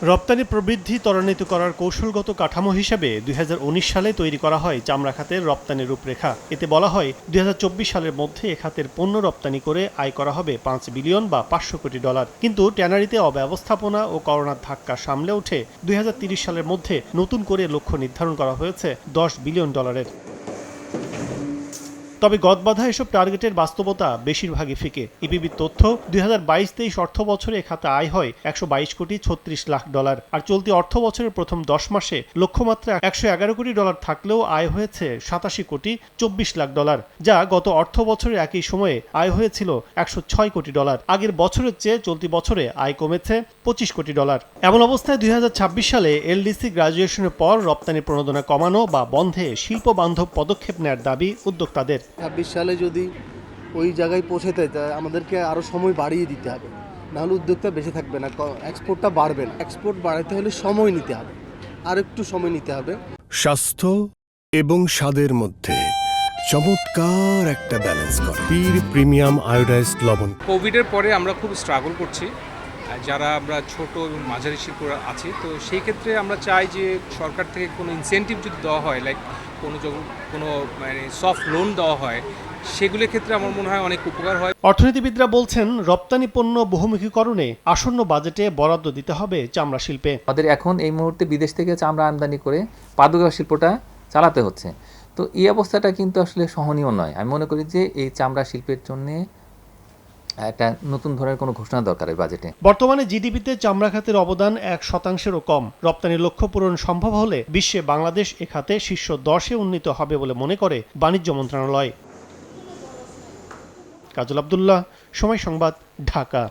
রপ্তানি প্রবৃদ্ধি ত্বরান্বিত করার কৌশলগত কাঠামো হিসেবে 2019 সালে তৈরি করা হয় চামড়া খাতের রপ্তানি রূপরেখা। এতে বলা হয় 2024 সালের মধ্যে এ খাতের পণ্য রপ্তানি করে আয় করা হবে $5 বিলিয়ন বা $500 কোটি। কিন্তু ট্যানারিতে অব্যবস্থাপনা ও করোনার ধাক্কা সামলে উঠে 2030 সালের মধ্যে নতুন করে লক্ষ্য নির্ধারণ করা হয়েছে $10 বিলিয়ন। তবে গদবাঁধা এসব টার্গেটের বাস্তবতা বেশিরভাগই ফিকে। ইপিবির তথ্য 2022-23 অর্থ বছরে এ খাতে আয় হয় $122 কোটি 36 লাখ। আর চলতি অর্থ বছরের প্রথম 10 মাসে লক্ষ্যমাত্রা $111 কোটি থাকলেও আয় হয়েছে $87 কোটি 24 লাখ, যা গত অর্থ বছরের একই সময়ে আয় হয়েছিল $106 কোটি। আগের বছরের চেয়ে চলতি বছরে আয় কমেছে $25 কোটি। এমন অবস্থায় 2026 সালে এলডিসি গ্রাজুয়েশনের পর রপ্তানি প্রণোদনা কমানো বা বন্ধে শিল্প বান্ধব পদক্ষেপ নেওয়ার দাবি উদ্যোক্তাদের। 26 সালে যদি ওই জায়গায় পৌঁছাতে আমাদেরকে আরও সময় বাড়িয়ে দিতে হবে, নাহলে উদ্যোক্তা বেঁচে থাকবে না, এক্সপোর্টটা বাড়বে না। এক্সপোর্ট বাড়াতে হলে সময় নিতে হবে, আর একটু সময় নিতে হবে। স্বাস্থ্য এবং স্বাদের মধ্যে চমৎকার একটা ব্যালেন্স করে পীর প্রিমিয়াম আয়োডাইজড লবণ। কোভিডের পরে আমরা খুব স্ট্রাগল করছি, যারা আমরা ছোট এবং মাঝারি শিল্প আছি, তো সেই ক্ষেত্রে আমরা চাই যে সরকার থেকে কোনো ইনসেন্টিভ যদি দেওয়া হয়, লাইক কোনো মানে সফট লোন দেওয়া হয়, সেগুলোর ক্ষেত্রে আমার মনে হয় অনেক উপকার হয়। অর্থনীতিবিদরা বলছেন রপ্তানি পণ্য বহুমুখীকরণে আসন্ন বাজেটে বরাদ্দ দিতে হবে চামড়া শিল্পে। আমাদের এখন এই মুহূর্তে বিদেশ থেকে চামড়া আমদানি করে পাদুকা শিল্পটা চালাতে হচ্ছে। তো এই অবস্থাটা কিন্তু আসলে সহনীয় নয়। আমি মনে করি যে এই চামড়া শিল্পের জন্য একটা নতুন ধরনের কোনো ঘোষণা দরকার এই বাজেটে। বর্তমানে জিডিপিতে চামড়া খাতের অবদান 1%-এরও কম। রপ্তানির লক্ষ্য পূরণ সম্ভব হলে বিশ্বে বাংলাদেশ এ খাতে শীর্ষ 10-এ উন্নীত হবে বলে মনে করে বাণিজ্য মন্ত্রণালয়। কাজল আব্দুল্লাহ, সময় সংবাদ, ঢাকা।